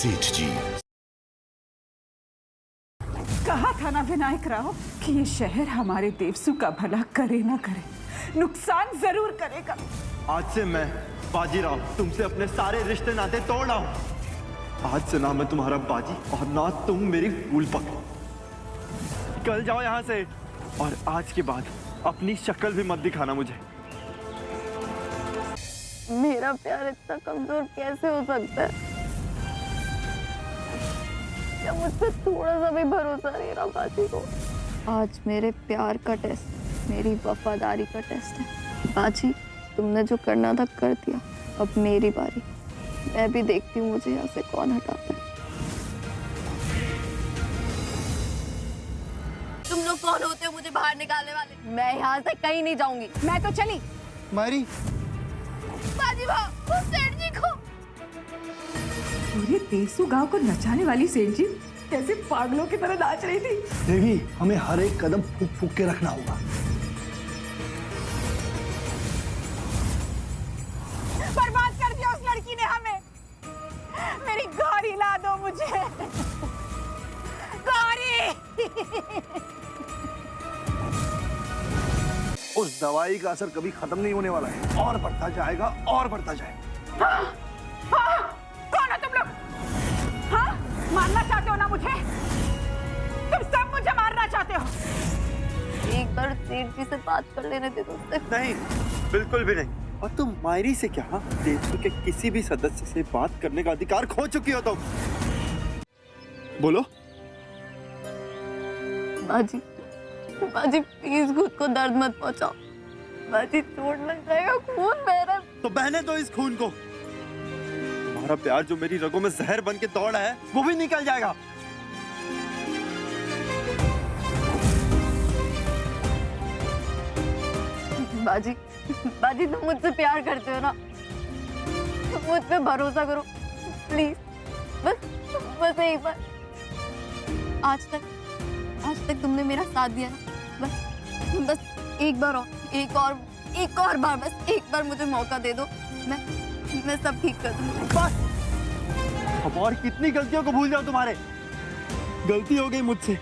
सेठ जी। कहा था ना विनायक राव कि ये शहर हमारे देवसू का भला करे ना करे, नुकसान जरूर करेगा। आज से मैं बाजीराव तुमसे अपने सारे रिश्ते नाते तोड़ रहा हूं। आज से ना मैं तुम्हारा बाजी और ना तुम मेरी फूल पकड़। निकल जाओ यहां से और आज के बाद अपनी शक्ल भी मत दिखाना मुझे। मेरा प्यार इतना कमजोर कैसे हो सकता है? क्या मुझसे थोड़ा सा भी भरोसा नहीं रहा बाजी को? आज मेरे प्यार का टेस्ट, मेरी वफादारी का टेस्ट है। बाजी, तुमने जो करना था कर दिया, अब मेरी बारी। मैं भी देखती हूँ मुझे यहाँ से कौन हटाता है। तुम लोग कौन होते हो मुझे बाहर निकालने वाले? मैं यहाँ से कहीं नहीं जाऊंगी। मैं तो चली। मायरी, बाजी भाव, तुम सेठ जी को। पूरे देवसू गांव को नचाने वाली सेठ जी कैसे पागलों की तरह नाच रही थी। देवी, हमें हर एक कदम फूक फूक के रखना होगा। बर्बाद कर दिया उस लड़की ने हमें। मेरी गौरी ला दो मुझे, गौरी। उस दवाई का असर कभी खत्म नहीं होने वाला है, और बढ़ता जाएगा और बढ़ता जाएगा। कौन हो तुम लोग? हाँ, मारना चाहते हो ना मुझे? तुम सब मुझे मारना चाहते हो। एक बार सेठ जी से बात कर लेने दे दो। नहीं, बिल्कुल भी नहीं। और तुम मायरी से क्या, देवसू के किसी भी सदस्य से बात करने का अधिकार खो चुकी हो तुम। बोलो। बाजी, बाजी प्लीज खुद को दर्द मत पहुंचाओ। बाजी चोट लग जाएगा, खून बह रहा है। तो बहने दो इस खून को। तुम्हारा प्यार जो मेरी रगों में जहर बन के दौड़ा है, वो भी निकल जाएगा। बाजी, बाजी तुम मुझसे प्यार करते हो ना? तुम मुझ पे भरोसा करो प्लीज। बस एक बार। आज तक तुमने मेरा साथ दिया ना। बस एक बार और, एक और बार, बस एक बार मुझे मौका दे दो। मैं सब ठीक कर दूंगी। बस। अब और कितनी गलतियों को भूल जाओ तुम्हारे। गलती हो गई मुझसे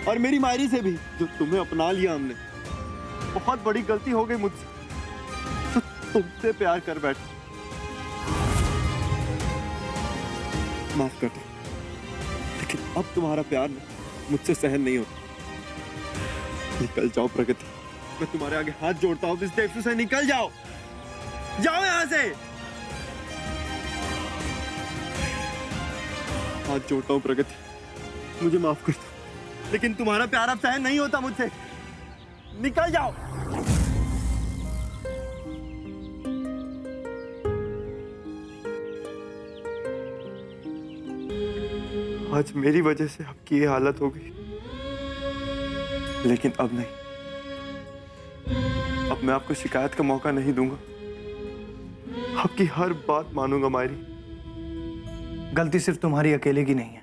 और मेरी मायरी से भी, जो तुम्हें अपना लिया हमने। बहुत बड़ी गलती हो गई मुझसे, तो तुमसे प्यार कर बैठा। माफ कर दो, लेकिन अब तुम्हारा प्यार मुझसे सहन नहीं होता। निकल जाओ प्रगति, मैं तुम्हारे आगे हाथ जोड़ता हूँ। इस देवसू से निकल जाओ, जाओ यहाँ से। हाथ जोड़ता हूँ प्रगति, मुझे माफ कर दो, लेकिन तुम्हारा प्यार अब सहन नहीं होता मुझसे। निकल जाओ। आज मेरी वजह से आपकी ये हालत हो गई, लेकिन अब नहीं। अब मैं आपको शिकायत का मौका नहीं दूंगा। आपकी हर बात मानूंगा मायरी। गलती सिर्फ तुम्हारी अकेले की नहीं है।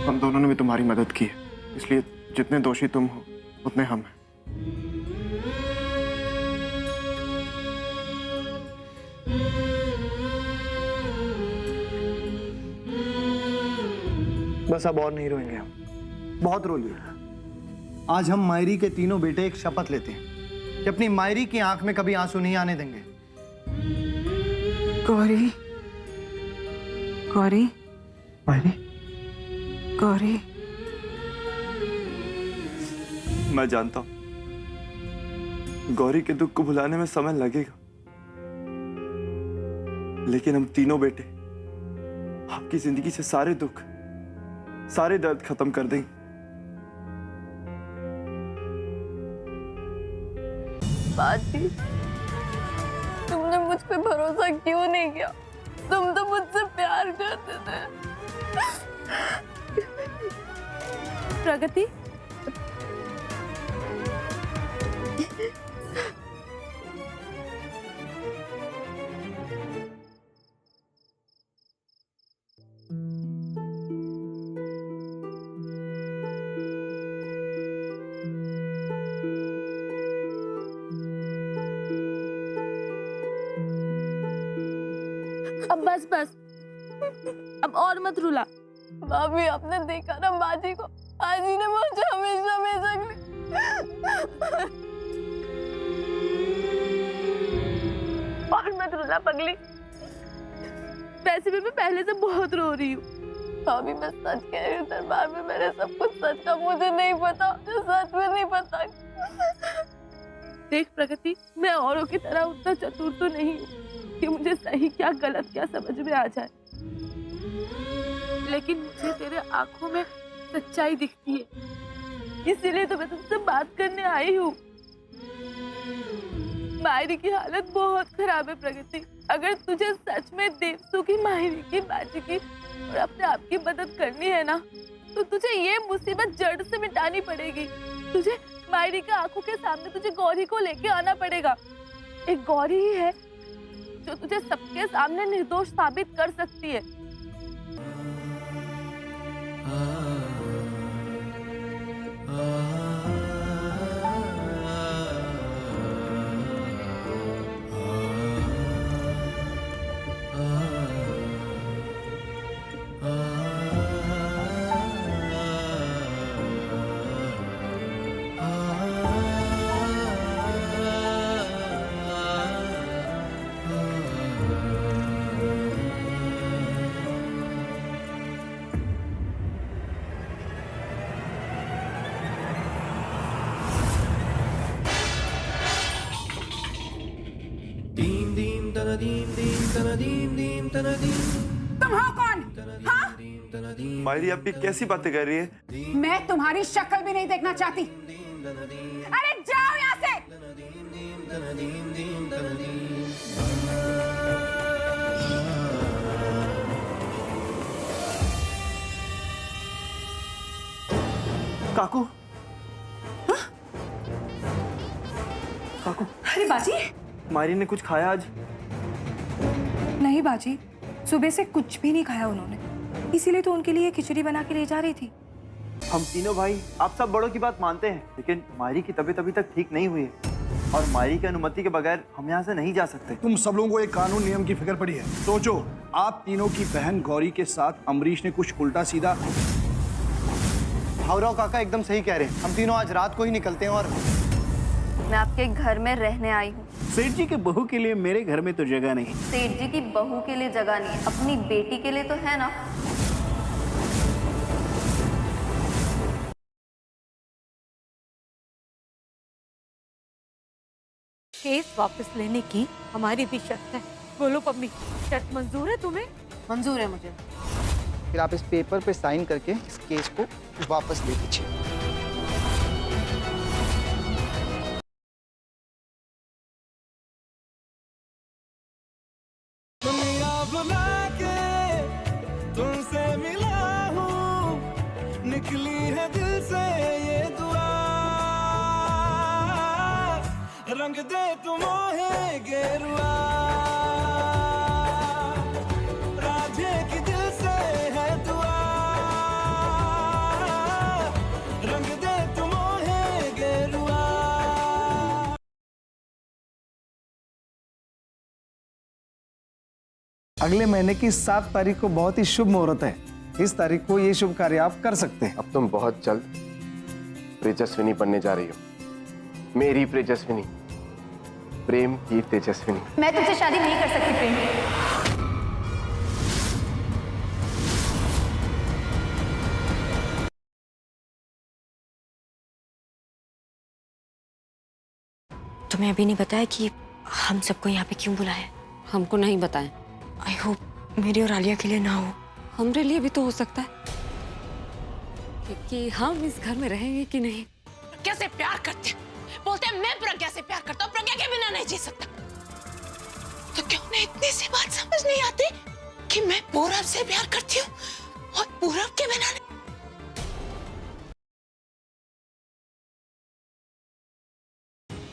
हम दोनों ने भी तुम्हारी मदद की है, इसलिए जितने दोषी तुम हो उतने हम हैं। बस अब और नहीं रोएंगे हम, बहुत रो लिए। आज हम मायरी के तीनों बेटे एक शपथ लेते हैं कि अपनी मायरी की आंख में कभी आंसू नहीं आने देंगे। गौरी, गौरी, मायरी, गौरी। मैं जानता हूं गौरी के दुख को भुलाने में समय लगेगा, लेकिन हम तीनों बेटे आपकी जिंदगी से सारे दुख, सारे दर्द खत्म कर देंगे। बाजी, तुमने मुझ पे भरोसा क्यों नहीं किया? तुम तो मुझसे प्यार करते थे। प्रगति, अब बस बस। अब और मत रुला। भाभी आपने देखा ना बाजी को, बाजी ने मुझे हमेशा हमेशा के लिए। और मत रुला पगली, वैसे भी मैं पहले से बहुत रो रही हूँ। भाभी मैं सच कह रही हूँ, दरबार में मैंने सब कुछ सच का मुझे नहीं पता, मुझे सच में नहीं पता। देख प्रगति, मैं औरों की तरह उतना चतुर तो नहीं हूँ कि मुझे सही क्या गलत क्या समझ में आ जाए, लेकिन मुझे तेरे आंखों में सच्चाई दिखती है, इसीलिए तो मैं तुमसे बात करने आई हूँ। मायरी की हालत बहुत खराब है प्रगति। अगर तुझे सच में देवसू की, मायरी की, बाजी की और अपने आप की मदद करनी है ना, तो तुझे ये मुसीबत जड़ से मिटानी पड़ेगी। तुझे मायरी के आंखों के सामने तुझे गौरी को लेके आना पड़ेगा। एक गौरी ही है जो तुझे सबके सामने निर्दोष साबित कर सकती है। तुम हो कौन? हाँ? मायरी, आप भी कैसी बातें कर रही है? मैं तुम्हारी शक्ल भी नहीं देखना चाहती। अरे जाओ यहाँ से। काकू, काकू, अरे बाजी, मायरी ने कुछ खाया आज? नहीं बाजी, सुबह से कुछ भी नहीं खाया उन्होंने, इसीलिए तो उनके लिए खिचड़ी बना के ले जा रही थी। हम तीनों भाई आप सब बड़ों की बात मानते हैं, लेकिन मायरी की तबीयत अभी तक ठीक नहीं हुई है और मायरी की अनुमति के बगैर हम यहाँ से नहीं जा सकते। तुम सब लोगों को एक कानून नियम की फिक्र पड़ी है। सोचो, आप तीनों की बहन गौरी के साथ अमरीश ने कुछ उल्टा सीधा। भावराव काका एकदम सही कह रहे हैं। हम तीनों आज रात को ही निकलते हैं और मैं आपके घर में रहने आई हूँ। सेठ जी के बहू के लिए मेरे घर में तो जगह नहीं। सेठ जी की बहू के लिए जगह नहीं है, अपनी बेटी के लिए तो है ना। केस वापस लेने की हमारी भी शर्त है। बोलो पम्मी, शर्त मंजूर है तुम्हें? मंजूर है मुझे। फिर आप इस पेपर पे साइन करके इस केस को वापस ले लीजिए। तुमसे मिला हूँ, निकली है दिल से ये दुआ, रंग दे तुम है गेरुआ, राधे की दिल से है दुआ, रंग दे तुम है गेरुआ। अगले महीने की 7 तारीख को बहुत ही शुभ मुहूर्त है। इस तारीख को ये शुभ कार्य आप कर सकते हैं। अब तुम बहुत जल्द तेजस्विनी बनने जा रही हो। मेरी तेजस्विनी, प्रेम की तेजस्विनी। मैं तुमसे शादी नहीं कर सकती प्रेम। तुम्हें अभी नहीं बताया कि हम सबको यहाँ पे क्यों बुलाया? हमको नहीं बताएं। आई होप मेरी और आलिया के लिए ना हो। हमरे लिए भी तो हो सकता है कि हम इस घर में रहेंगे कि नहीं। प्रज्ञा से प्यार करते हैं, बोलते हैं मैं प्रज्ञा से प्यार करता हूँ, प्रज्ञा के बिना नहीं जी सकता। तो क्यों उन्हें इतनी सी बात समझ नहीं आती कि मैं पूरब से प्यार करती हूँ और पूरब के बिना नहीं।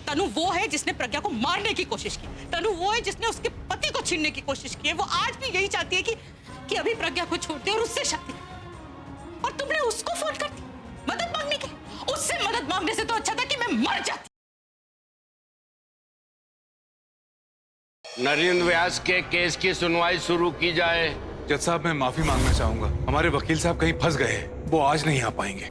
तनु वो है जिसने प्रज्ञा को मारने की कोशिश की। तनु वो है जिसने उसके पति को छीनने की कोशिश की है। वो आज भी यही चाहती है कि अभी प्रज्ञा को छोड़ दे और उससे शादी। और तुमने उसको फोन कर दी मदद मांगने के लिए। उससे मदद मांगने से तो अच्छा था कि मैं मर जाती। नरेंद्र व्यास के केस की सुनवाई शुरू की जाए। जज साहब, मैं माफी मांगना चाहूंगा। हमारे वकील साहब कहीं फंस गए हैं, वो आज नहीं आ पाएंगे।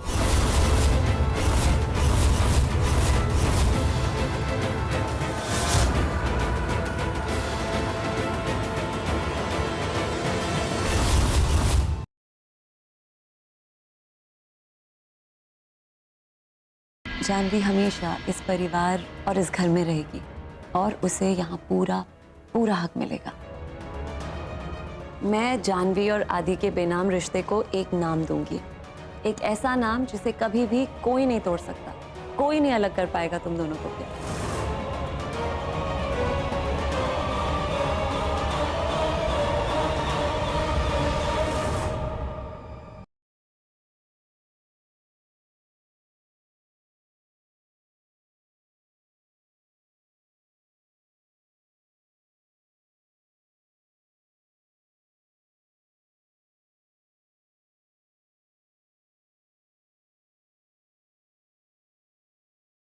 जानवी हमेशा इस परिवार और इस घर में रहेगी और उसे यहाँ पूरा पूरा हक मिलेगा। मैं जानवी और आदि के बेनाम रिश्ते को एक नाम दूंगी, एक ऐसा नाम जिसे कभी भी कोई नहीं तोड़ सकता, कोई नहीं अलग कर पाएगा तुम दोनों को।